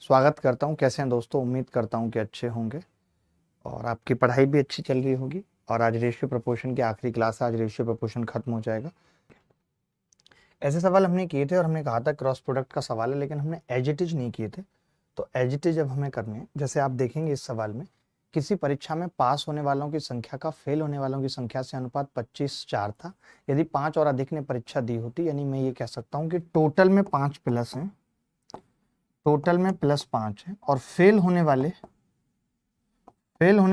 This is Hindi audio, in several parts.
स्वागत करता हूं। कैसे हैं दोस्तों? उम्मीद करता हूं कि अच्छे होंगे और आपकी पढ़ाई भी अच्छी चल रही होगी। और आज रेशियो प्रोपोर्शन की आखिरी क्लास है। आज रेशियो प्रोपोर्शन खत्म हो जाएगा। ऐसे सवाल हमने किए थे और हमने कहा था क्रॉस प्रोडक्ट का सवाल है, लेकिन हमने एज इट इज नहीं किए थे। तो एज इट इज अब हमें करने हैं। जैसे आप देखेंगे इस सवाल में, किसी परीक्षा में पास होने वालों की संख्या का फेल होने वालों की संख्या से अनुपात 25:4 था। यदि 5 और अधिक ने परीक्षा दी होती, यानी मैं ये कह सकता हूँ कि टोटल में 5 प्लस हैं, टोटल में +5 है और फेल होने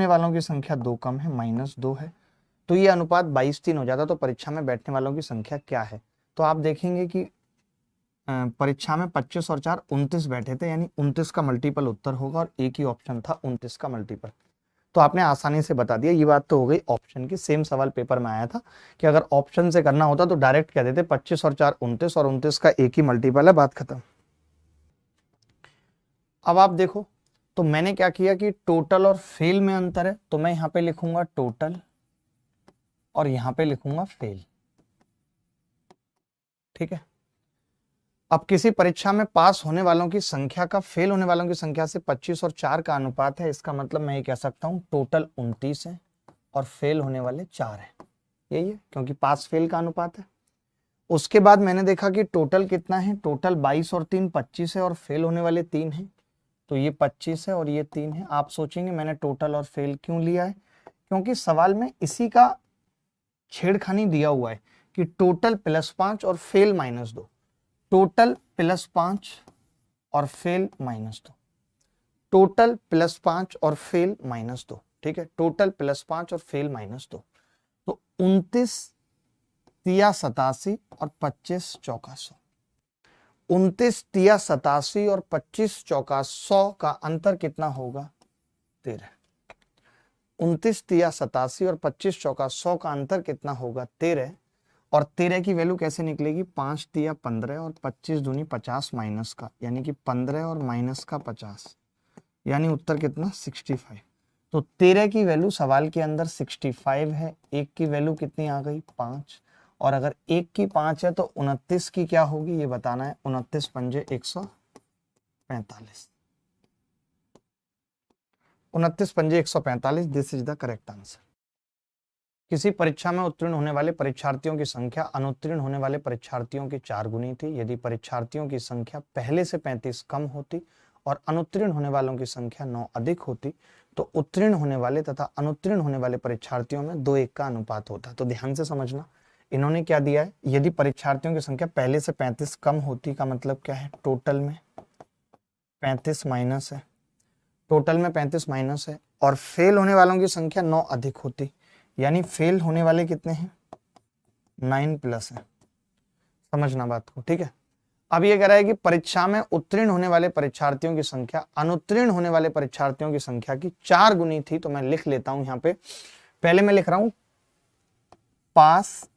वालों की संख्या 2 कम है, -2 है, तो ये अनुपात 22:3 हो जाता। तो परीक्षा में बैठने वालों की संख्या क्या है? तो आप देखेंगे कि परीक्षा में 25 और 4 29 बैठे थे, यानी 29 का मल्टीपल उत्तर होगा और एक ही ऑप्शन था 29 का मल्टीपल। तो आपने आसानी से बता दिया। ये बात तो हो गई ऑप्शन की। सेम सवाल पेपर में आया था कि अगर ऑप्शन से करना होता तो डायरेक्ट कह देते 25 और 4 29 और 29 का एक ही मल्टीपल है, बात खत्म। अब आप देखो, तो मैंने क्या किया कि टोटल और फेल में अंतर है, तो मैं यहां पे लिखूंगा टोटल और यहां पे लिखूंगा फेल। ठीक है। अब किसी परीक्षा में पास होने वालों की संख्या का फेल होने वालों की संख्या से 25 और 4 का अनुपात है। इसका मतलब मैं ये कह सकता हूं टोटल 29 है और फेल होने वाले 4 है। यही है, क्योंकि पास फेल का अनुपात है। उसके बाद मैंने देखा कि टोटल कितना है, टोटल 22 और 3 25 है और फेल होने वाले 3 है। तो ये 25 है और ये 3 है। आप सोचेंगे मैंने टोटल और फेल क्यों लिया है? क्योंकि सवाल में इसी का छेड़खानी दिया हुआ है कि टोटल +5 और फेल -2, टोटल +5 और फेल -2, टोटल +5 और फेल -2। ठीक है, टोटल +5 और फेल -2। तो 29 तिया 87 और 25 चौका 100। 29 तिया 87 और 25 चौका 100 का अंतर कितना होगा? 13। 29 तिया 87 और 25 चौका 100 का अंतर कितना होगा? 13। और 13 की वैल्यू कैसे निकलेगी? 5 तिया 15 और 25 दूनी 50 माइनस का, यानी कि 15 और माइनस का 50, यानी उत्तर कितना? 65। तो 13 की वैल्यू सवाल के अंदर 65 है। एक की वैल्यू कितनी आ गई? 5। और अगर एक की 5 है तो 29 की क्या होगी ये बताना है। 29 पंजे 145, 29 पंजे 145। This is the correct answer. किसी परीक्षा में उत्तीर्ण होने वाले परीक्षार्थियों की संख्या अनुत्तीर्ण होने वाले परीक्षार्थियों की 4 गुनी थी। यदि परीक्षार्थियों की संख्या पहले से 35 कम होती और अनुत्तीर्ण होने वालों की संख्या 9 अधिक होती, तो उत्तीर्ण होने वाले तथा अनुत्तीर्ण होने वाले परीक्षार्थियों में 2:1 का अनुपात होता। तो ध्यान से समझना, इन्होंने क्या दिया है, यदि परीक्षार्थियों की संख्या पहले से 35 कम होती का मतलब क्या है? टोटल में 35 माइनस है, टोटल में 35 माइनस है, और फेल होने वालों की संख्या 9 अधिक होती, यानी फेल होने वाले कितने हैं? 9 प्लस है। समझना बात को। ठीक है। अब ये कह रहा है कि परीक्षा में उत्तीर्ण होने वाले परीक्षार्थियों की संख्या अनुत्तीर्ण होने वाले परीक्षार्थियों की संख्या की 4 गुनी थी। तो मैं लिख लेता हूं यहां पे, पहले मैं लिख रहा हूं पास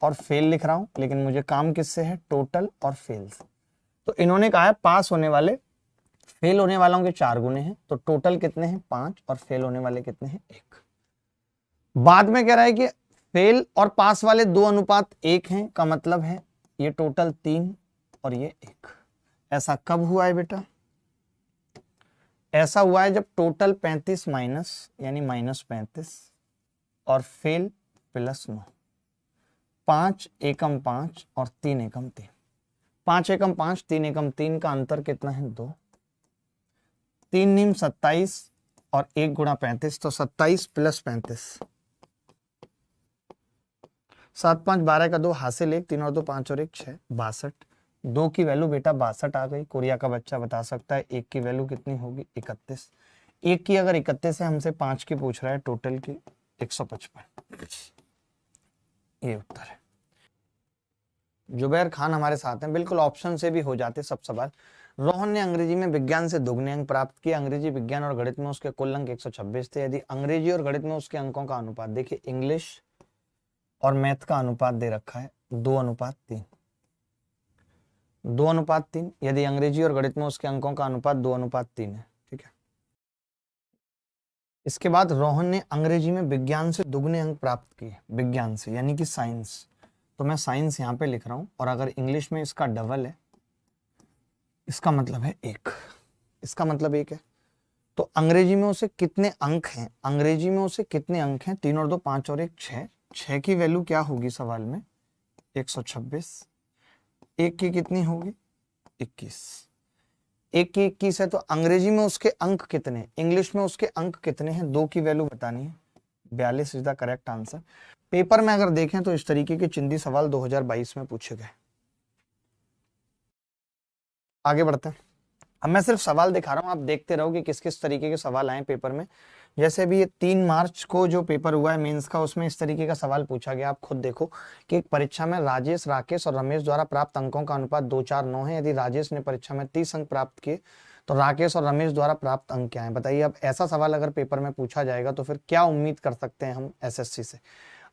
और फेल लिख रहा हूं, लेकिन मुझे काम किससे है? टोटल और फेल से। तो इन्होंने कहा है पास होने वाले फेल होने वालों के 4 गुने हैं, तो टोटल कितने हैं? 5 और फेल होने वाले कितने हैं? 1। बाद में कह रहा है कि फेल और पास वाले 2 अनुपात 1 हैं, का मतलब है ये टोटल 3 और ये 1। ऐसा कब हुआ है बेटा? ऐसा हुआ है जब टोटल 35 माइनस, यानी -35 और फेल +9। 5 एकम 5 और 3 एकम 3। 5 एकम 5, 3 एकम 3 का अंतर कितना है? 2। 3 नीम 27 और 1 गुणा 35, तो 27 + 35, 7 5 12 का 2 हासिल 1, 3 और 2 5 और 1 6, 62। 2 की वैल्यू बेटा 62 आ गई। कोरिया का बच्चा बता सकता है। 1 की वैल्यू कितनी होगी? 31। 1 की अगर 31 है, हमसे 5 की पूछ रहा है, टोटल की 155। ये उत्तर है। जुबैर खान हमारे साथ हैं। बिल्कुल ऑप्शन से भी हो जाते सब सवाल। रोहन ने अंग्रेजी में विज्ञान से दुगने अंक प्राप्त किए। अंग्रेजी, विज्ञान और गणित में उसके कुल अंक 126 थे। यदि अंग्रेजी और गणित में उसके अंकों का अनुपात, देखिए इंग्लिश और मैथ का अनुपात दे रखा है 2:3, 2:3। यदि अंग्रेजी और गणित में उसके अंकों का अनुपात 2:3 है। ठीक है। इसके बाद रोहन ने अंग्रेजी में विज्ञान से दुगने अंक प्राप्त किए, विज्ञान से यानी कि साइंस। तो मैं साइंस यहां पे लिख रहा हूं, और अगर इंग्लिश में इसका डबल है, इसका मतलब है 1। इसका मतलब एक है। तो अंग्रेजी में उसे कितने अंक हैं, अंग्रेजी में उसे कितने अंक हैं, 3 और 2 5 और 1 6। 6 की वैल्यू क्या होगी सवाल में, 126। 1 की कितनी होगी, 21। 1 की 21 है, तो अंग्रेजी में उसके अंक कितने, इंग्लिश में उसके अंक कितने हैं, 2 की वैल्यू बतानी है। 42 is the correct answer. Paper में अगर देखें तो इस तरीके के चिंदी सवाल 2022 में पूछे गए। आगे बढ़ते हैं। अब मैं सिर्फ सवाल दिखा रहा हूं, आप देखते रहो कि किस किस तरीके के सवाल आए पेपर में। जैसे भी ये 3 मार्च को जो पेपर हुआ है मेंस का, उसमें इस तरीके का सवाल पूछा गया। आप खुद देखो कि एक परीक्षा में राजेश, राकेश और रमेश द्वारा प्राप्त अंकों का अनुपात 2 4 9 है। यदि राजेश ने परीक्षा में 30 अंक प्राप्त किए तो राकेश और रमेश द्वारा प्राप्त अंक क्या है, बताइए। अब ऐसा सवाल अगर पेपर में पूछा जाएगा तो फिर क्या उम्मीद कर सकते हैं हम एसएससी से।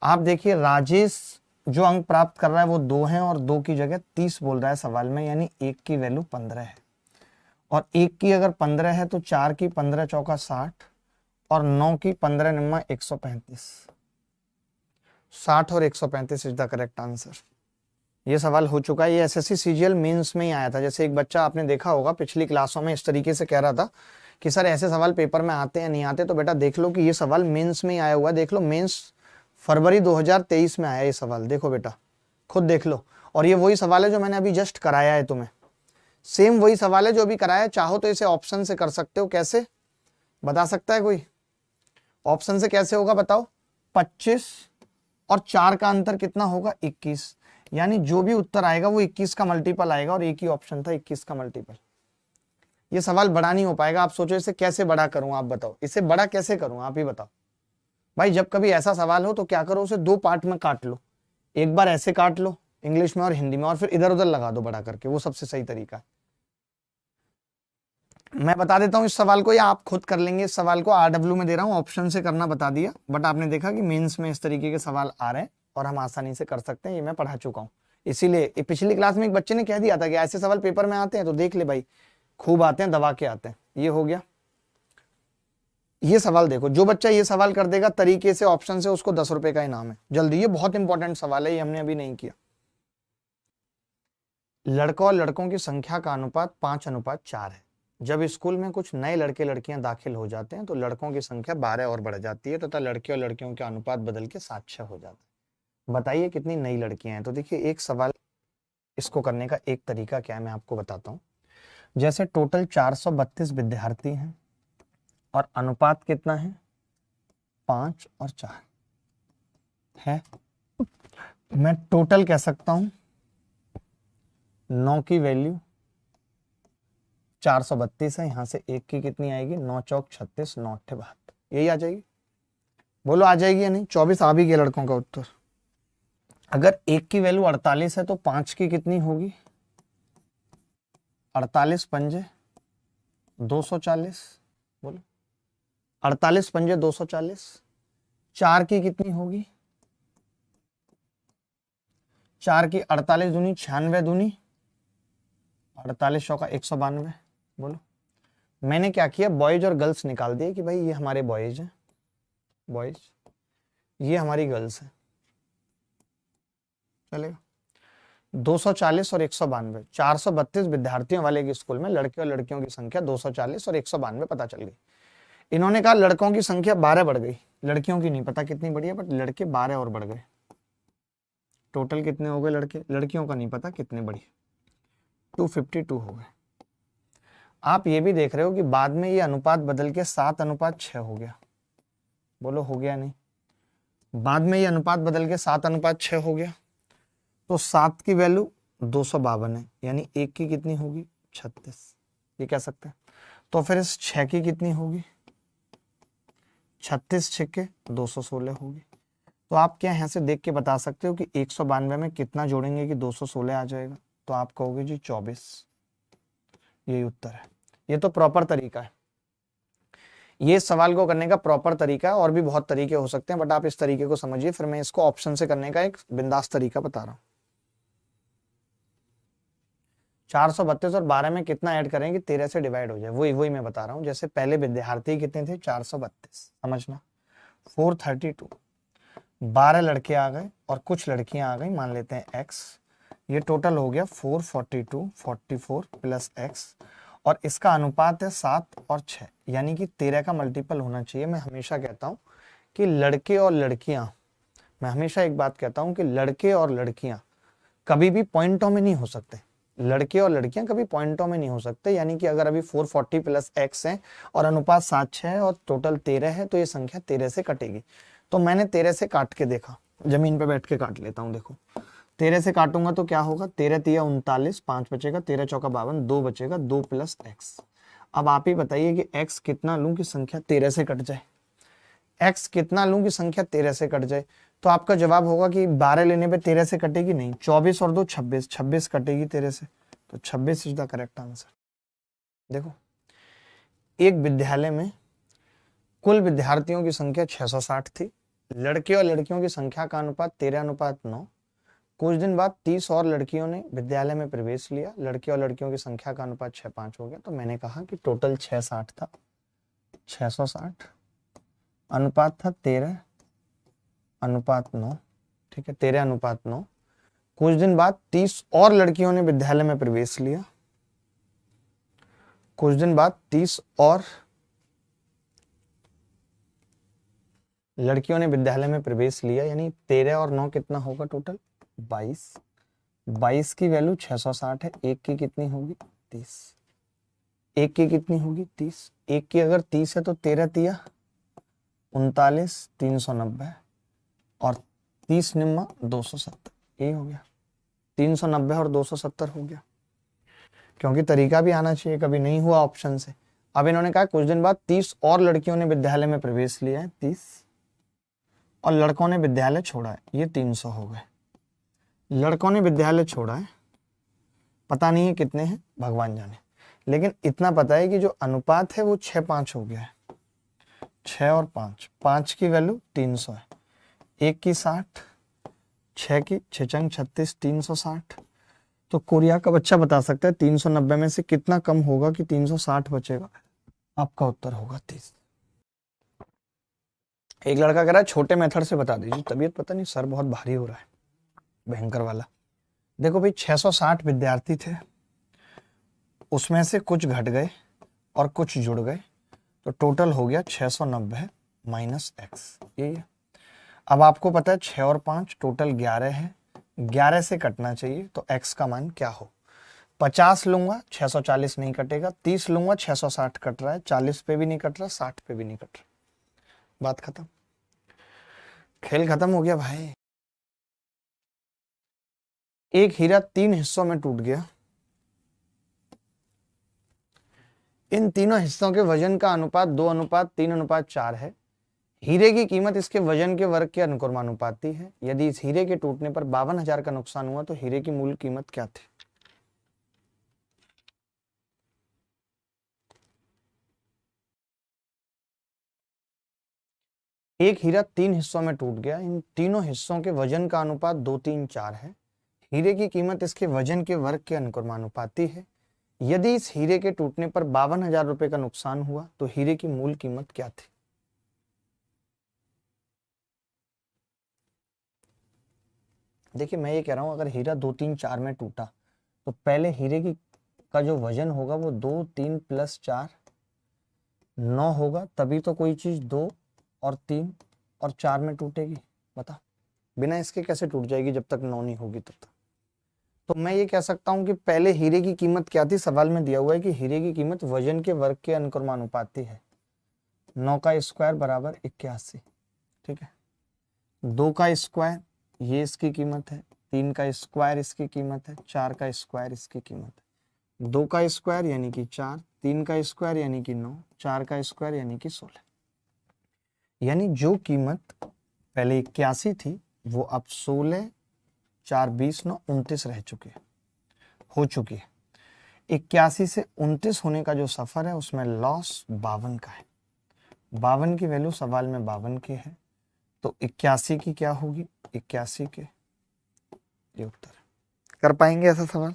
आप देखिए, राजेश जो अंक प्राप्त कर रहा है वो 2 है और 2 की जगह 30 बोल रहा है सवाल में, यानी 1 की वैल्यू 15 है। और 1 की अगर 15 है तो 4 की 15 चौका 60 और 9 की 15 निम्मा 135। 60 और 135 इज द करेक्ट आंसर। ये सवाल हो चुका है, ये एसएससी सीजीएल मेंस में ही आया था। जैसे एक बच्चा आपने देखा होगा पिछली क्लासों में इस तरीके से कह रहा था कि सर ऐसे सवाल पेपर में आते हैं नहीं आते, तो बेटा देख लो कि ये सवाल मेंस में ही आया हुआ है। देख लो, मेंस फरवरी 2023 में आया ये सवाल, देखो बेटा खुद देख लो। और ये वही सवाल है जो मैंने अभी जस्ट कराया है तुम्हें, सेम वही सवाल है जो अभी कराया है। चाहो तो इसे ऑप्शन से कर सकते हो, कैसे बता सकता है कोई, ऑप्शन से कैसे होगा बताओ। 25 और 4 का अंतर कितना होगा, 21, यानी जो भी उत्तर आएगा वो 21 का मल्टीपल आएगा और एक ही ऑप्शन था 21 का मल्टीपल। ये सवाल बड़ा नहीं हो पाएगा। आप सोचो इसे कैसे बड़ा करूं, आप बताओ इसे बड़ा कैसे करूं, आप ही बताओ भाई। जब कभी ऐसा सवाल हो तो क्या करो, उसे 2 पार्ट में काट लो। एक बार ऐसे काट लो इंग्लिश में और हिंदी में, और फिर इधर उधर लगा दो बड़ा करके, वो सबसे सही तरीका है। मैं बता देता हूं इस सवाल को, या आप खुद कर लेंगे। इस सवाल को आरडब्ल्यू में दे रहा हूं, ऑप्शन से करना बता दिया, बट आपने देखा कि मेंस में इस तरीके के सवाल आ रहे हैं और हम आसानी से कर सकते हैं। ये मैं पढ़ा चुका हूं, इसीलिए पिछली क्लास में एक बच्चे ने कह दिया था कि ऐसे सवाल पेपर में आते हैं, तो देख ले भाई खूब आते हैं, दबा के आते हैं। ये हो गया। ये सवाल देखो, जो बच्चा ये सवाल कर देगा तरीके से ऑप्शन से, उसको 10 रुपए का इनाम है। जल्दी, ये बहुत इंपॉर्टेंट सवाल है, ये हमने अभी नहीं किया। लड़कों और लड़कों की संख्या का अनुपात 5:4 है। जब स्कूल में कुछ नए लड़के लड़कियां दाखिल हो जाते हैं तो लड़कों की संख्या 12 और बढ़ जाती है तथा लड़के और लड़कियों के अनुपात बदल के 7:6 हो जाता है। बताइए कितनी नई लड़कियां हैं। तो देखिए, एक सवाल इसको करने का एक तरीका क्या है मैं आपको बताता हूँ। जैसे टोटल 432 विद्यार्थी हैं और अनुपात कितना है, 5 और 4 है। मैं टोटल कह सकता हूं 9 की वैल्यू 432 है, यहां से 1 की कितनी आएगी, 9 चौक 36, 9 अट्ठे 72, यही आ जाएगी। बोलो आ जाएगी या नहीं। 24 आ भी गया लड़कों का उत्तर। अगर 1 की वैल्यू 48 है तो 5 की कितनी होगी, 48 पंजे 240। बोलो 48 पंजे 240। 4 की कितनी होगी, 4 की 48 दूनी 96 दूनी 48 चौका 192। बोलो, मैंने क्या किया, बॉयज और गर्ल्स निकाल दिए कि भाई ये हमारे बॉयज हैं, बॉयज, ये हमारी गर्ल्स हैं, चलेगा। 240 और 192, 432 विद्यार्थियों वाले के स्कूल में लड़के और लड़कियों की संख्या 240 और 192 पता चल गई। इन्होंने कहा लड़कों की संख्या 12 बढ़ गई, लड़कियों की नहीं पता कितनी बढ़ी है, बट लड़के 12 और बढ़ गए। टोटल कितने हो गए लड़के, लड़कियों का नहीं पता कितने बढ़ी, 252 हो गए। आप ये भी देख रहे हो कि बाद में ये अनुपात बदल के 7:6 हो गया। बोलो हो गया नहीं। बाद में ये अनुपात बदल के 7:6 हो गया। तो 7 की वैल्यू 252 है, यानी 1 की कितनी होगी, 36, ये कह सकते हैं। तो फिर इस 6 की कितनी होगी, 36 छिक्के 216 होगी। तो आप क्या यहाँ से देख के बता सकते हो कि 192 में कितना जोड़ेंगे कि 216 आ जाएगा। तो आप कहोगे जी 24, यही उत्तर है। ये तो प्रॉपर तरीका है, ये सवाल को करने का प्रॉपर तरीका है। और भी बहुत तरीके हो सकते हैं, बट आप इस तरीके को समझिए, फिर मैं इसको ऑप्शन से करने का एक बिंदास तरीका बता रहा हूं। 432 और 12 में कितना ऐड करें कि 13 से डिवाइड हो जाए, वही मैं बता रहा हूं। जैसे पहले विद्यार्थी कितने थे, 432, समझना 432, 12 लड़के आ गए और कुछ लड़कियां आ गई, मान लेते हैं x। ये टोटल हो गया 442, 44 प्लस x, और इसका अनुपात है 7 और 6, यानी कि 13 का मल्टीपल होना चाहिए। मैं हमेशा कहता हूं कि लड़के और लड़कियां, मैं हमेशा एक बात कहता हूं कि लड़के और लड़कियां कभी भी पॉइंटों में नहीं हो सकते। लड़के और लड़कियां कभी पॉइंटों में नहीं हो सकते, यानी कि अगर अभी 440 प्लस x है और अनुपात 7-6 है और टोटल 13 है, तो ये संख्या 13 से कटेगी। तो मैंने 13 से काट के देखा, जमीन पे बैठ के काट लेता हूं। देखो 13 से काटूंगा तो क्या होगा, 13 तिया 39, 5 बचेगा, 13 चौका 52, 2 बचेगा, 2 प्लस x। अब आप ही बताइए कि x कितना लूं कि संख्या 13 से कट जाए, x कितना लूं कि संख्या 13 से कट जाए। तो आपका जवाब होगा कि 12 लेने पे 13 से कटेगी नहीं, 24 और 2 26, 26 कटेगी 13 से, तो 26 इज द करेक्ट आंसर। देखो एक विद्यालय में कुल विद्यार्थियों की संख्या 660 थी। लड़के और लड़कियों की संख्या का अनुपात 13:9। कुछ दिन बाद 30 और लड़कियों ने विद्यालय में प्रवेश लिया। लड़के और लड़कियों की संख्या का अनुपात 6:5 हो गया। तो मैंने कहा कि टोटल 660 था, 660 अनुपात था 13:9, ठीक है, 13:9। कुछ दिन बाद 30 और लड़कियों ने विद्यालय में प्रवेश लिया। कुछ दिन बाद 30 और लड़कियों ने विद्यालय में प्रवेश लिया, यानी 13 और 9 कितना होगा टोटल 22। 22 की वैल्यू 660 है, एक की कितनी होगी 30, एक की कितनी होगी 30, एक की अगर 30 है तो 13 तिया 39, 390 और 30 निम्मा 270, ये हो गया 390 और 270 हो गया। क्योंकि तरीका भी आना चाहिए, कभी नहीं हुआ ऑप्शन से। अब इन्होंने कहा कुछ दिन बाद 30 और लड़कियों ने विद्यालय में प्रवेश लिया है, 30 और लड़कों ने विद्यालय छोड़ा है, ये 300 हो गए। लड़कों ने विद्यालय छोड़ा है, पता नहीं है कितने हैं, भगवान जाने, लेकिन इतना पता है कि जो अनुपात है वो 6:5 हो गया है। 6 और 5, 5 की वैल्यू 300 है, 1 की 60, 6 की 6 चंग 36, 360। तो कोरिया का बच्चा बता सकता है 390 में से कितना कम होगा कि 360 बचेगा। आपका उत्तर होगा 30। एक लड़का कह रहा है छोटे मेथड से बता दीजिए। तबीयत पता नहीं सर बहुत भारी हो रहा है, भयंकर वाला। देखो भाई 660 विद्यार्थी थे, उसमें से कुछ घट गए और कुछ जुड़ गए, तो टोटल हो गया 690 माइनस एक्स, यही है। अब आपको पता है 6 और 5 टोटल 11 है, 11 से कटना चाहिए, तो x का मान क्या हो। 50 लूंगा 640 नहीं कटेगा, 30 लूंगा 660 कट रहा है, 40 पे भी नहीं कट रहा, 60 पे भी नहीं कट रहा, बात खत्म, खेल खत्म हो गया भाई। एक हीरा 3 हिस्सों में टूट गया, इन तीनों हिस्सों के वजन का अनुपात 2:3:4 है। हीरे की कीमत इसके वजन के वर्ग के अनुक्रमानुपाती है। यदि इस हीरे के टूटने पर 52,000 का नुकसान हुआ तो हीरे की मूल कीमत क्या थी। एक हीरा 3 हिस्सों में टूट गया, इन तीनों हिस्सों के वजन का अनुपात 2:3:4 है। हीरे की कीमत इसके वजन के वर्ग के अनुक्रमानुपाती है। यदि इस हीरे के टूटने पर 52,000 रुपए का नुकसान हुआ तो हीरे की मूल कीमत क्या थी। देखिए मैं ये कह रहा हूं, अगर हीरा 2-3-4 में टूटा तो पहले हीरे की का जो वजन होगा वो 2, 3 प्लस 4 9 होगा, तभी तो कोई चीज 2 और 3 और 4 में टूटेगी। बता, बिना इसके कैसे टूट जाएगी जब तक 9 नहीं होगी तब तक। तो मैं ये कह सकता हूं कि पहले हीरे की कीमत क्या थी, सवाल में दिया हुआ है कि हीरे की कीमत वजन के वर्ग के अनुक्रमानुपाती है। 9 का स्क्वायर बराबर 81, ठीक है। 2 का स्क्वायर ये इसकी कीमत है, 3 का स्क्वायर इसकी कीमत है, 4 का स्क्वायर इसकी कीमत है। 2 का स्क्वायर यानी कि 4, 3 का स्क्वायर यानी कि 9, 4 का स्क्वायर यानी कि 16। यानी जो कीमत पहले 81 थी वो अब 16, 4, 20, 9, 29 रह चुकी है, हो चुकी है। 81 से 29 होने का जो सफर है उसमें लॉस 52 का है। 52 की वैल्यू सवाल में 52 की है, तो 81 की क्या होगी, 81 के ये उत्तर है। कर पाएंगे ऐसा सवाल।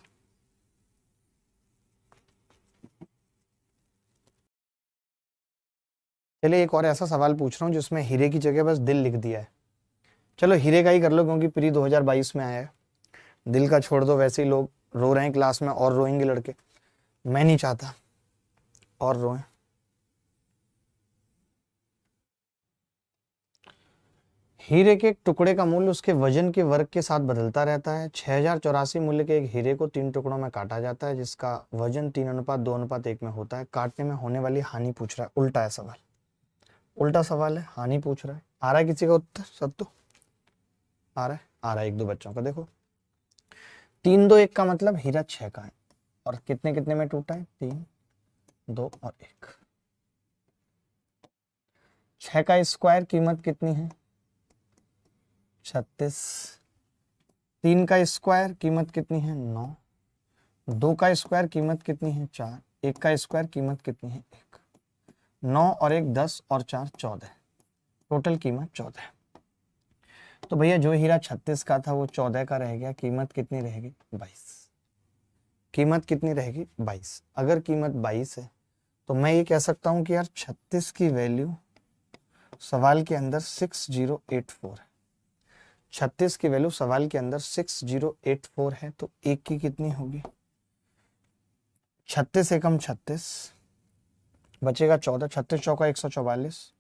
चलिए एक और ऐसा सवाल पूछ रहा हूं जिसमें हीरे की जगह बस दिल लिख दिया है। चलो हीरे का ही कर लो क्योंकि प्री 2022 में आया है। दिल का छोड़ दो, वैसे ही लोग रो रहे हैं क्लास में और रोएंगे लड़के, मैं नहीं चाहता। और रो है। हीरे के एक टुकड़े का मूल्य उसके वजन के वर्ग के साथ बदलता रहता है। 6084 मूल्य के एक हीरे को 3 टुकड़ों में काटा जाता है जिसका वजन 3:2:1 में होता है। काटने में होने वाली हानि पूछ रहा है। उल्टा है सवाल, उल्टा सवाल है, हानि पूछ रहा है। आ रहा है किसी का उत्तर? सत्तू आ रहा है? आ रहा है एक दो बच्चों का। देखो 3-2-1 का मतलब हीरा 6 का है और कितने कितने में टूटा है? 3, 2 और 1। 6 का स्क्वायर कीमत कितनी है? 36। 3 का स्क्वायर कीमत कितनी है? 9। 2 का स्क्वायर कीमत कितनी है? 4। 1 का स्क्वायर कीमत कितनी है? 1। 9 और 1 10 और 4 14, टोटल कीमत 14। तो भैया जो हीरा 36 का था वो 14 का रह गया। कीमत कितनी रहेगी? 22। कीमत कितनी रहेगी? 22। अगर कीमत 22 है तो मैं ये कह सकता हूं कि यार 36 की वैल्यू सवाल के अंदर 6084 है। 36 की वैल्यू सवाल के अंदर 6084 है तो 1 की कितनी होगी? 36 एकम 36 बचेगा 14। 36 चौका 144,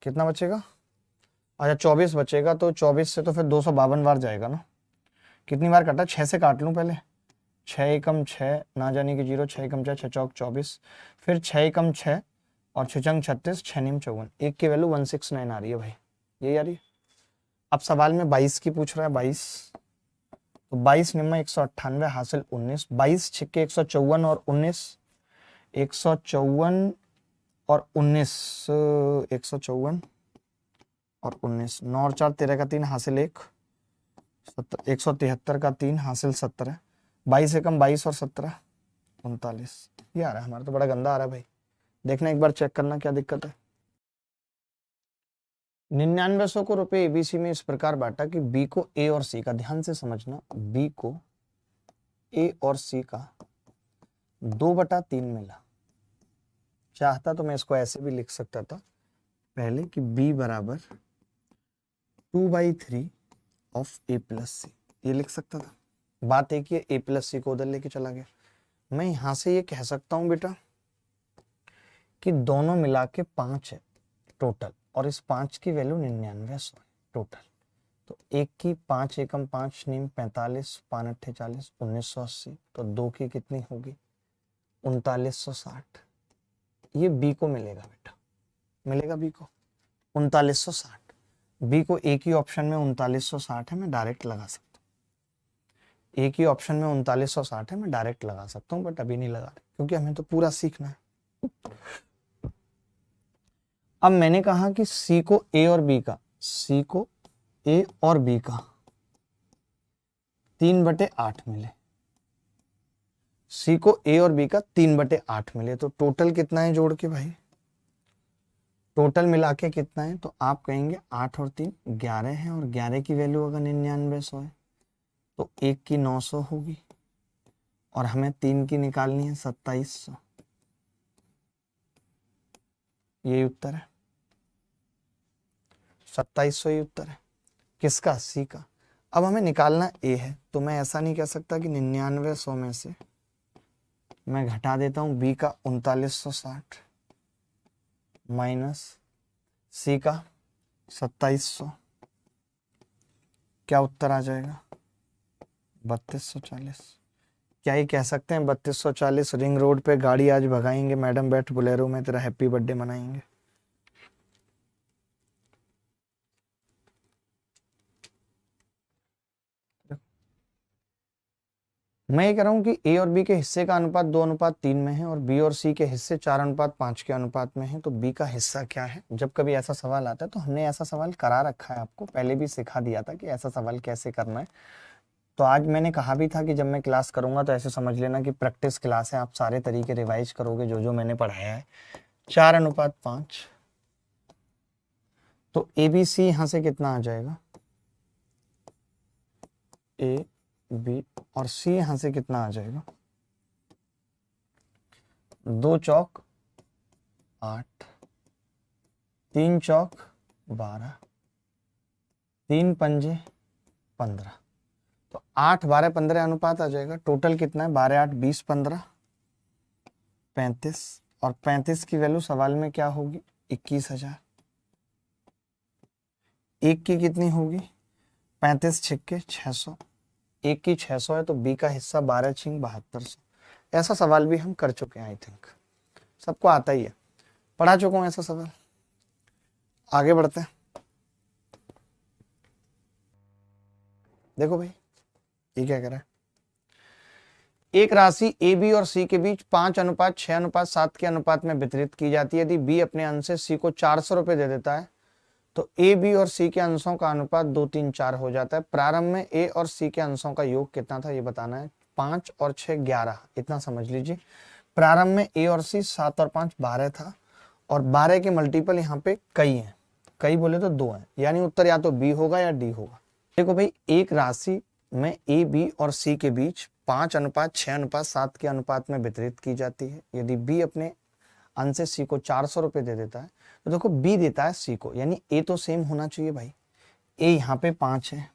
कितना बचेगा? अच्छा 24 बचेगा। तो 24 से तो फिर 252 बार जाएगा ना। कितनी बार काटा? 6 से काट लूं पहले। 6 एकम 6 ना जाने की 0, 6 एकम 6, 6 चौक 24, फिर 6 एकम 6 और 6 चंग 36, 6 नीम 54। 1 की वैल्यू 169 आ रही है भाई, ये आ रही है। अब सवाल में 22 की पूछ रहा है। 22 तो 22 निम्न 198 हासिल 19। 22 छिक्के 154 और 19, 154 और 19, 154 और 19, 9 और 4 13 का 3 हासिल 1, 173 का 3 हासिल 17। 22 एकम 22 और 17 39। ये आ रहा है हमारा तो बड़ा गंदा आ रहा है भाई। देखना एक बार चेक करना क्या दिक्कत है। 9900 को रुपए एबीसी में इस प्रकार बांटा कि बी को ए और सी का, ध्यान से समझना, बी को ए और सी का 2/3 मिला। चाहता तो मैं इसको ऐसे भी लिख सकता था पहले कि b बराबर 2/3 ऑफ ए प्लस सी, ये लिख सकता था। बात एक ही, ए प्लस सी को उधर लेके चला गया। मैं यहां से ये कह सकता हूं बेटा कि दोनों मिला के 5 है टोटल, और इस 5 की वैल्यू 9900 है टोटल। तो एक की 5 एकम 5 नीम 45, 5 अट्ठे 40, 1980। तो 2 की कितनी होगी? 3960। ये बी को मिलेगा बेटा, मिलेगा बी को 3960। बी को एक ही ऑप्शन में 3960 है, मैं डायरेक्ट लगा सकता हूँ। एक ही ऑप्शन में 3960 है, मैं डायरेक्ट लगा सकता हूँ, बट अभी नहीं लगा रहे क्योंकि हमें तो पूरा सीखना है। अब मैंने कहा कि सी को ए और बी का, सी को ए और बी का 3/8 मिले। सी को ए और बी का 3/8 मिले तो टोटल कितना है जोड़ के भाई? टोटल मिला के कितना है? तो आप कहेंगे 8 और 3 11 है, और 11 की वैल्यू अगर 9900 है तो 1 की 900 होगी, और हमें 3 की निकालनी है 2700। यही उत्तर है, 2700 ही उत्तर है। किसका? सी का। अब हमें निकालना ए है, तो मैं ऐसा नहीं कह सकता कि 9900 में से मैं घटा देता हूं बी का 3960 माइनस सी का 2700। क्या उत्तर आ जाएगा? 3240। क्या ही कह सकते हैं? 3240। रिंग रोड पे गाड़ी आज भगाएंगे, मैडम बैठ बोलेरो में, तेरा हैप्पी बर्थडे मनाएंगे। मैं ये कह रहा हूँ कि ए और बी के हिस्से का अनुपात 2:3 में है और बी और सी के हिस्से 4:5 के अनुपात में है। तो बी का हिस्सा क्या है? जब कभी ऐसा सवाल आता है तो हमने ऐसा सवाल करा रखा है, आपको पहले भी सिखा दिया था कि ऐसा सवाल कैसे करना है। तो आज मैंने कहा भी था कि जब मैं क्लास करूंगा तो ऐसे समझ लेना कि प्रैक्टिस क्लास है, आप सारे तरीके रिवाइज करोगे जो जो मैंने पढ़ाया है। 4:5। तो ए बी सी यहां से कितना आ जाएगा? ए बी और सी यहां से कितना आ जाएगा? 2 चौक 8, 3 चौक 12, 3 पंजे 15। तो 8 12 15 अनुपात आ जाएगा। टोटल कितना है? 12 8 20 15 35, और 35 की वैल्यू सवाल में क्या होगी? 21,000। एक की कितनी होगी? 35 छिक्के 600, एक की 600 है तो बी का हिस्सा 12 छिंग 7200। ऐसा सवाल भी हम कर चुके हैं, आई थिंक सबको आता ही है, पढ़ा चुका हूं ऐसा सवाल। आगे बढ़ते हैं। देखो भाई ये क्या कह रहा है, एक राशि ए बी और सी के बीच 5:6:7 के अनुपात में वितरित की जाती है। यदि बी अपने अंश से सी को 400 रुपए दे देता है तो ए बी और सी के अंशों का अनुपात 2 3 4 हो जाता है। प्रारंभ में ए और सी के अंशों का योग कितना था ये बताना है। 5 और 6 11, इतना समझ लीजिए। प्रारंभ में ए और सी 7 और 5 12 था, और 12 के मल्टीपल यहाँ पे कई हैं, कई बोले तो 2 हैं, यानी उत्तर या तो बी होगा या डी होगा। देखो भाई एक राशि में ए बी और सी के बीच 5:6:7 के अनुपात में वितरित की जाती है। यदि बी अपने अंश से सी को 400 रुपए दे देता है तो देखो बी देता है सी को, यानी ए तो सेम होना चाहिए भाई। ए यहाँ पे 5 है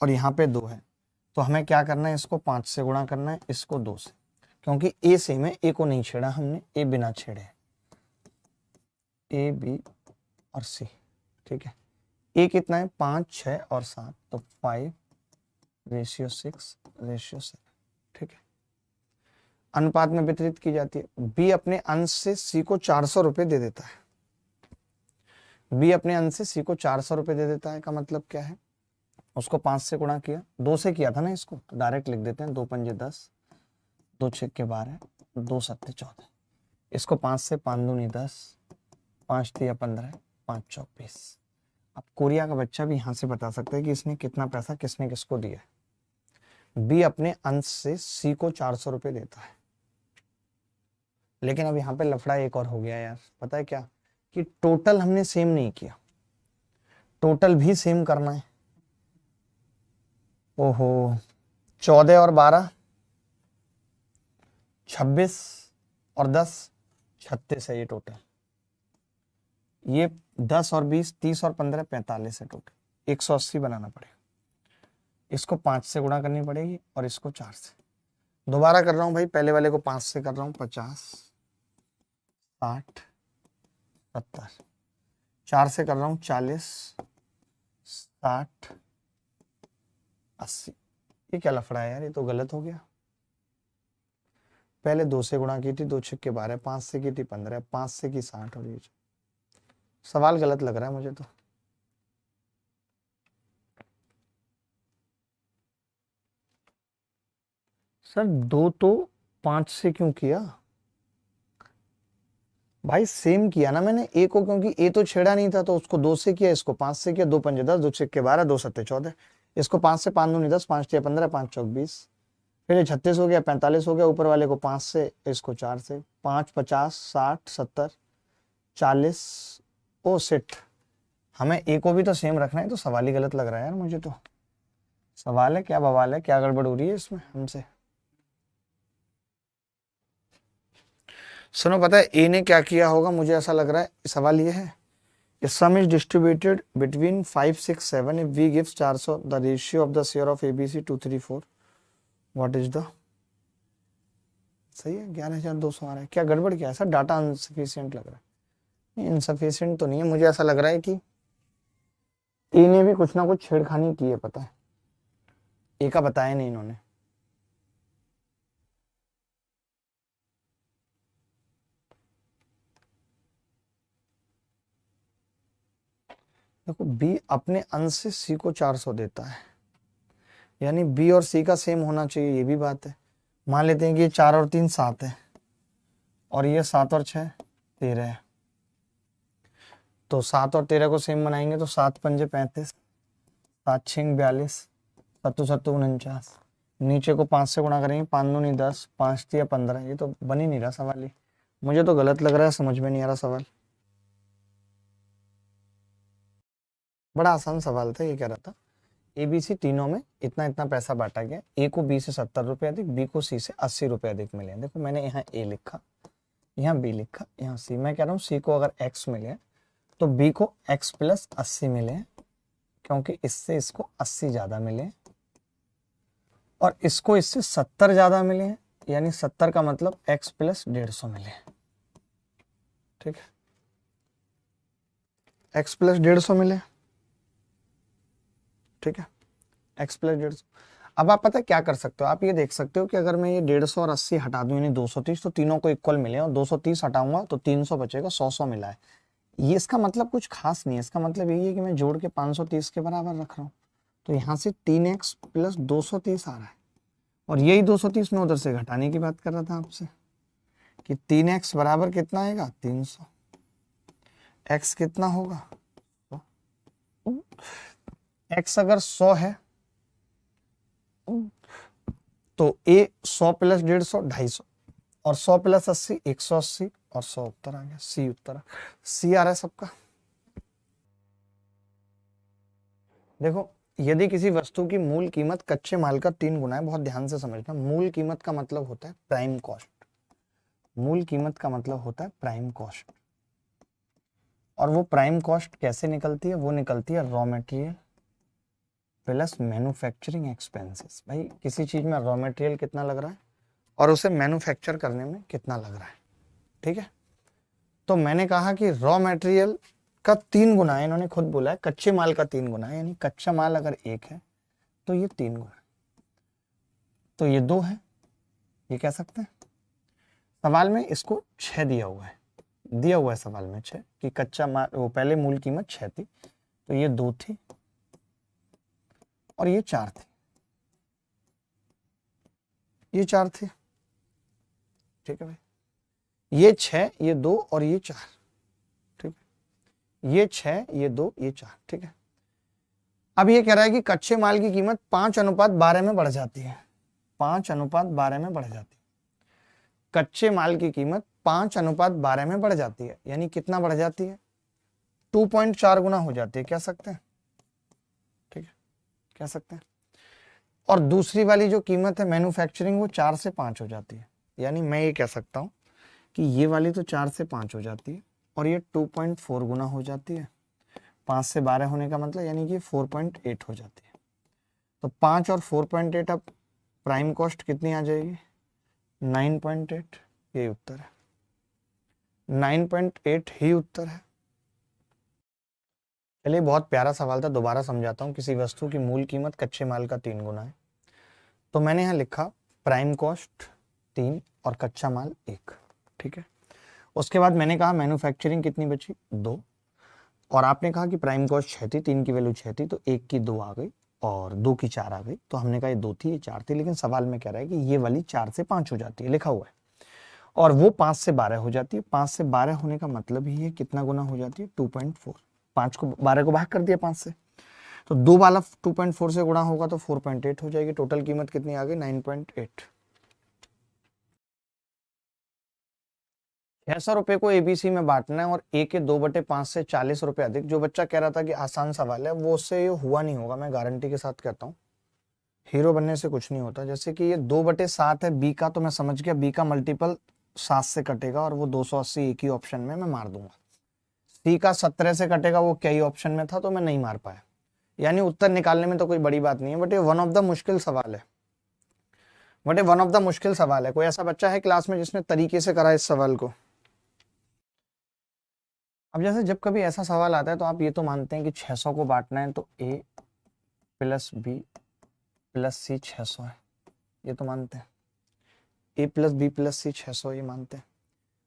और यहाँ पे 2 है, तो हमें क्या करना है, इसको 5 से गुणा करना है, इसको 2 से, क्योंकि ए सेम है, ए को नहीं छेड़ा हमने, ए बिना छेड़े, ए बी और सी, ठीक है। ए कितना है? 5 6 और 7, तो 5:6:7, ठीक है। अनुपात में वितरित की जाती है। बी अपने अंश से सी को 400 रुपए दे देता है। बी अपने अंश से सी को 400 रुपए दे देता है का मतलब क्या है, उसको 5 से गुणा किया, 2 से किया था ना इसको, तो डायरेक्ट लिख देते हैं। 2 पंजे 10, 2 छक्के 12, 2 सत्ते 14, इसको 5 से 5 दूनी 10, 5 तिया 15, 5 चौक 20। अब कोरिया का बच्चा भी यहाँ से बता सकता है कि इसने कितना पैसा किसने किसको दिया है। बी अपने अंश से सी को 400 रुपए देता है, लेकिन अब यहाँ पे लफड़ा एक और हो गया यार, पता है क्या, कि टोटल हमने सेम नहीं किया, टोटल भी सेम करना है। ओहो, 14 और 12 26 और 10 36 है ये टोटल। ये 10 और 20 30 और 15 45 है टोटल, 180 बनाना पड़ेगा। इसको 5 से गुणा करनी पड़ेगी और इसको 4 से। दोबारा कर रहा हूं भाई, पहले वाले को 5 से कर रहा हूं, 50 60 70, 4 से कर रहा हूं 40 60 80। ये क्या लफड़ा है यार, ये तो गलत हो गया। पहले 2 से गुणा की थी, 2 छक्के 12, 5 से की थी 15, 5 से की 60, और ये सवाल गलत लग रहा है मुझे तो। सर 2 तो 5 से क्यों किया भाई, सेम किया ना मैंने ए को, क्योंकि ए तो छेड़ा नहीं था, तो उसको 2 से किया, इसको 5 से किया। 2 पंजे 10, 2 छक्के 12, 2 सत्ते 14, इसको 5 से 5 दूनी 10, 5 तिया 15, 5 चौक 20, फिर ये 36 हो गया, 45 हो गया, ऊपर वाले को 5 से, इसको 4 से, 5 50 60 70 40। ओ सिट, हमें ए को भी तो सेम रखना है, तो सवाल ही गलत लग रहा है यार मुझे तो। सवाल है क्या, बवाल है क्या, गड़बड़ हो रही है इसमें हमसे। सुनो, पता है ए ने क्या किया होगा, मुझे ऐसा लग रहा है। सवाल ये है, if sum is distributed between 5 6 7, if v gives 400, the ratio of the share of abc 2 3 4, what is the, सही है, 11,200 आ रहा है। क्या गड़बड़, क्या ऐसा डाटा अनसफिशिएंट लग रहा है? इनसफिशिएंट तो नहीं है, मुझे ऐसा लग रहा है कि ए ने भी कुछ ना कुछ छेड़खानी की है, पता है, ए का बताया नहीं इन्होंने। देखो बी अपने अंश से सी को 400 देता है, यानी बी और सी का सेम होना चाहिए, ये भी बात है। मान लेते हैं कि ये 4 और 3 7 है, और ये 7 और 6 13 है, तो 7 और 13 को सेम बनाएंगे तो 7 पंजे 35, 7 6 42, 7 7 49, नीचे को 5 से गुणा करेंगे, 5 दूनी 10, 5 तिया 15। ये तो बन ही नहीं रहा सवाल, ही मुझे तो गलत लग रहा है, समझ में नहीं आ रहा सवाल। बड़ा आसान सवाल था, ये कह रहा था एबीसी तीनों में इतना इतना पैसा बांटा गया, ए को बी से 70 रुपए अधिक, बी को सी से 80 रुपए अधिक मिले। देखो मैंने यहाँ ए लिखा, यहाँ बी लिखा, यहाँ सी। मैं कह रहा हूँ सी को अगर एक्स मिले तो बी को एक्स प्लस 80 मिले, क्योंकि इससे इसको 80 ज्यादा मिले, और इसको इससे 70 ज्यादा मिले हैं, यानी 70 का मतलब x प्लस 150 मिले हैं। ठीक है, x प्लस 150 मिले। ठीक है, x प्लस 150। अब आप पता है क्या कर सकते हो, आप ये देख सकते हो कि अगर मैं ये 150 और 80 हटा दूं यानी 230, तो तीनों को इक्वल मिले, और 230 हटाऊंगा तो 300 बचेगा, 100 मिला है। ये इसका मतलब कुछ खास नहीं है, इसका मतलब यही है कि मैं जोड़ के 530 के बराबर रख रहा हूँ। तो यहाँ से 3x प्लस 230 आ रहा है, और यही 230 मैं उधर से घटाने की बात कर रहा था आपसे कि 3x बराबर कितना आएगा 300, x कितना होगा, x अगर 100 है तो a 100 प्लस 150 250, और 100 प्लस 80 180, और 100 उत्तर आ गया, सी उत्तर सी आ रहा है सबका। देखो, यदि किसी वस्तु की मूल कीमत कच्चे माल का 3 गुना है, बहुत ध्यान से समझना, मूल कीमत का मतलब होता है प्राइम कॉस्ट, मूल कीमत का मतलब होता है प्राइम कॉस्ट। और वो प्राइम कॉस्ट कैसे निकलती है, वो निकलती है raw material plus manufacturing expenses. भाई किसी चीज में रॉ मटेरियल कितना लग रहा है और उसे मैन्युफैक्चर करने में कितना लग रहा है। ठीक है, तो मैंने कहा कि रॉ मटेरियल का 3 गुना है, इन्होंने खुद बोला है कच्चे माल का 3 गुना है, यानी कच्चा माल अगर 1 है तो ये 3 गुना, तो ये 2 है, ये कह सकते हैं। सवाल में इसको 6 दिया हुआ है, दिया हुआ है सवाल में 6 कि कच्चा माल, वो पहले मूल कीमत 6 थी, तो ये 2 थी और ये 4 थी, ये 4 थी। ठीक है भाई, ये 6, ये 2 और ये 4। ठीक है, ये 6, ये 2, ये 4। ठीक है, अब ये कह रहा है कि कच्चे माल की कीमत 5:12 में बढ़ जाती है, 5:12 में बढ़ जाती है। कच्चे माल की कीमत 5:12 में बढ़ जाती है, यानी कितना बढ़ जाती है, 2.4 गुना हो जाती है, कह सकते हैं। ठीक है, कह सकते हैं। और दूसरी वाली जो कीमत है मैन्युफैक्चरिंग, वो 4 से 5 हो जाती है, यानी मैं ये कह सकता हूं कि ये वाली तो 4 से 5 हो जाती है और ये 2.4 गुना हो जाती है। 5 से 12 होने का मतलब यानी कि 4.8 हो जाती है। तो 5 और 4.8, अब प्राइम कॉस्ट कितनी आ जाएगी, 9.8। ये उत्तर है, 9.8 ही उत्तर है। चलिए, बहुत प्यारा सवाल था, दोबारा समझाता हूँ। किसी वस्तु की मूल कीमत कच्चे माल का 3 गुना है, तो मैंने यहाँ लिखा प्राइम कॉस्ट 3 और कच्चा माल 1। ठीक है, उसके बाद मैंने कहा मैन्युफैक्चरिंग कितनी बची, 2, और आपने कहा कि प्राइम कॉस्ट 6 थी, 3 की वैल्यू 6 थी, तो 1 की 2 आ गई और 2 की 4 आ गई, तो हमने कहा ये 2 थी, ये 4 थी। लेकिन सवाल में कह रहा है कि ये वाली 4 से 5 हो जाती है, लिखा हुआ है, और वो 5 से 12 हो जाती है। 5 से 12 होने का मतलब ही है कितना गुना हो जाती है, 2.4। 5 को 12 को भाग कर दिया 5 से, तो 2 वाला 2.4 से गुणा होगा तो 4.8 हो जाएगी। टोटल कीमत कितनी आ गई, 9.8। 600 रुपए को एबीसी में बांटना है और ए के 2/5 से 40 रुपए अधिक। जो बच्चा कह रहा था कि आसान सवाल है, वो उससे ये हुआ नहीं होगा, मैं गारंटी के साथ कहता हूँ। हीरो बनने से कुछ नहीं होता। जैसे कि ये 2/7 है बी का, तो मैं समझ गया बी का मल्टीपल 7 से कटेगा और वो 280 एक ही ऑप्शन में मैं मार दूंगा। सी का 17 से कटेगा, वो कई ऑप्शन में था तो मैं नहीं मार पाया। यानी उत्तर निकालने में तो कोई बड़ी बात नहीं है, बट ये वन ऑफ द मुश्किल सवाल है, बट ये वन ऑफ द मुश्किल सवाल है। कोई ऐसा बच्चा है क्लास में जिसने तरीके से करा इस सवाल को? अब जैसे जब कभी ऐसा सवाल आता है तो आप ये तो मानते हैं कि 600 को बांटना है तो a प्लस बी प्लस सी 600 है, ये तो मानते हैं। a प्लस बी प्लस सी 600, ये मानते हैं।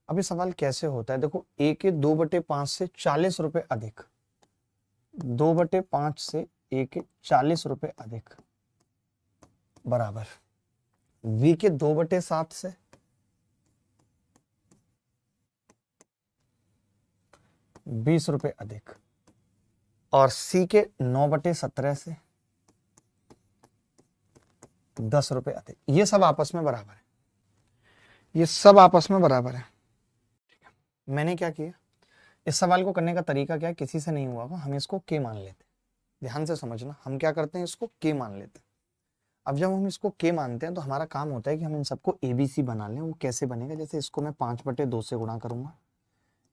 अब ये सवाल कैसे होता है, देखो a के 2/5 से 40 रुपए अधिक, 2/5 से a के 40 रुपए अधिक बराबर v के 2/7 से 20 रुपए अधिक, और c के 9/17 से 10 रुपए अधिक। ये सब आपस में बराबर है, ये सब आपस में बराबर है। मैंने क्या किया, इस सवाल को करने का तरीका क्या है, किसी से नहीं हुआ होगा, हम इसको के मान लेते हैं। ध्यान से समझना, हम क्या करते हैं, इसको के मान लेते हैं। अब जब हम इसको के मानते हैं तो हमारा काम होता है कि हम इन सबको एबीसी बना लें। वो कैसे बनेगा, जैसे इसको मैं 5/2 से गुणा करूंगा,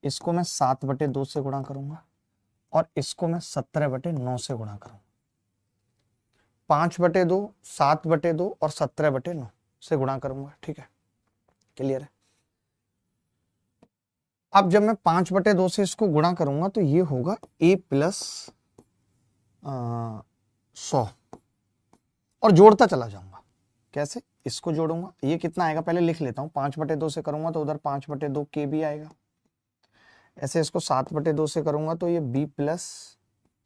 इसको मैं 7/2 से गुणा करूंगा, और इसको मैं 17/9 से गुणा करूंगा। 5/2, 7/2 और 17/9 से गुणा करूंगा। ठीक है, क्लियर है। अब जब मैं 5/2 से इसको गुणा करूंगा तो ये होगा a प्लस 100 और जोड़ता चला जाऊंगा। कैसे? इसको जोड़ूंगा, ये कितना आएगा पहले लिख लेता हूं। 5/2 से करूंगा तो उधर 5/2 के भी आएगा। ऐसे इसको 7/2 से करूंगा तो ये b प्लस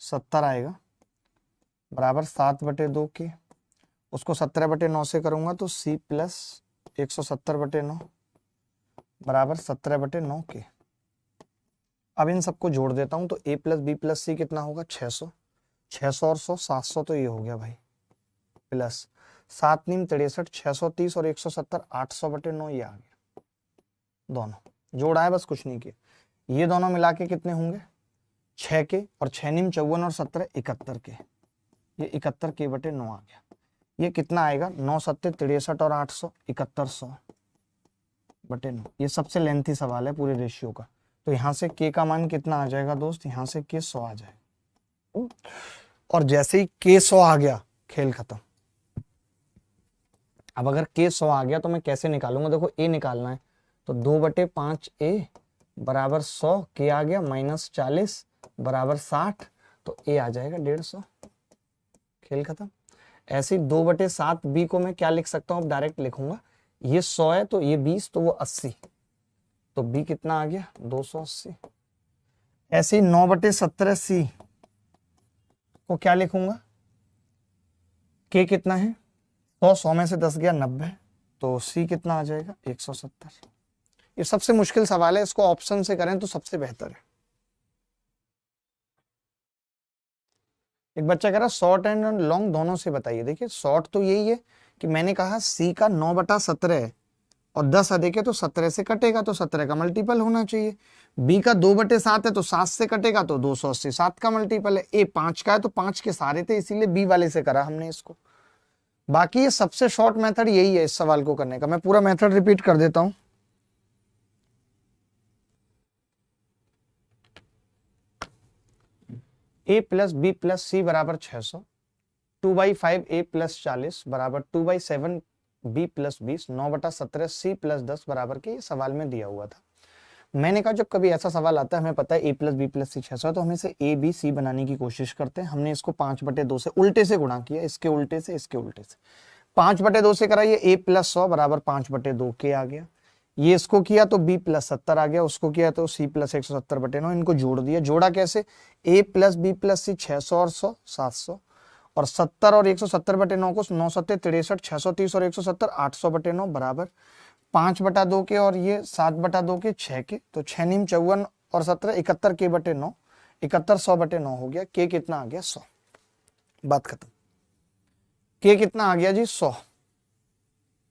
70 आएगा बराबर 7/2 के। उसको 17/9 से करूंगा तो c प्लस 170/9 बराबर 17/9 के। अब इन सबको जोड़ देता हूं तो a प्लस बी प्लस सी कितना होगा 600। 600 और 100 700 तो ये हो गया भाई, प्लस 7 नीम 63 630 और 170 800/9 ये आ गया। दोनों जोड़ा है बस, कुछ नहीं किया। ये दोनों मिला के कितने होंगे 6 के, और 6 नीम 54 और 17 71 के। ये 71 के/9 आ गया। ये कितना आएगा 9 7 63 और 800 7100/9। ये सबसे लेंथी सवाल है पूरे रेशियो का। तो यहाँ से k का मान कितना आ जाएगा दोस्त, यहाँ से k 100 आ जाएगा। और जैसे ही k 100 आ गया खेल खत्म। अब अगर k 100 आ गया तो मैं कैसे निकालूंगा, देखो a निकालना है तो 2/5a बराबर 100, k आ गया -40 बराबर 60, तो a आ जाएगा 150। खेल खत्म। ऐसे 2/7 b को मैं क्या लिख सकता हूँ, अब डायरेक्ट लिखूंगा। ये 100 है तो ये 20 तो वो 80, तो b कितना आ गया 280। ऐसे ही 9/17 c को क्या लिखूंगा, k कितना है 100 में से 10 गया 90, तो c कितना आ जाएगा 170। ये सबसे मुश्किल सवाल है, इसको ऑप्शन से करें तो सबसे बेहतर है। एक बच्चा कह रहा शॉर्ट एंड लॉन्ग दोनों से बताइए। देखिए शॉर्ट तो यही है कि मैंने कहा c का 9/17 है और 10 देखे तो 17 से कटेगा तो 17 का मल्टीपल होना चाहिए। b का 2/7 है तो 7 से कटेगा तो 280 7 का मल्टीपल है। a 5 का है तो 5 के सारे थे, इसीलिए b वाले से करा हमने इसको। बाकी ये सबसे शॉर्ट मेथड यही है इस सवाल को करने का। मैं पूरा मेथड रिपीट कर देता हूं। a प्लस बी प्लस सी बराबर 600, 2/5 a प्लस 40 बराबर 2/7 b प्लस 20, 9/17 c प्लस 10 बराबर के। ये सवाल में दिया हुआ था। मैंने कहा जब कभी ऐसा सवाल आता है, हमें पता है a प्लस बी प्लस सी 600 तो हम इसे a b c बनाने की कोशिश करते हैं। हमने इसको 5/2 से उल्टे से गुणा किया, इसके उल्टे से इसके उल्टे से। 5/2 से करा, ये a प्लस 100 बराबर 5/2 के आ गया। ये इसको किया तो b प्लस 70 आ गया, उसको किया तो c प्लस 170/9। इनको जोड़ दिया। जोड़ा कैसे, a प्लस बी प्लस सी 600 और 100 700, और 70 और 170/9 को 9 7 63 630 और 170 800/9 बराबर 5/2 के, और ये 7/2 के 6 के, तो 6 नीम 54 और 17 71 के/9 71 100/9 हो गया। के कितना आ गया 100। बात खत्म। के कितना आ गया जी 100।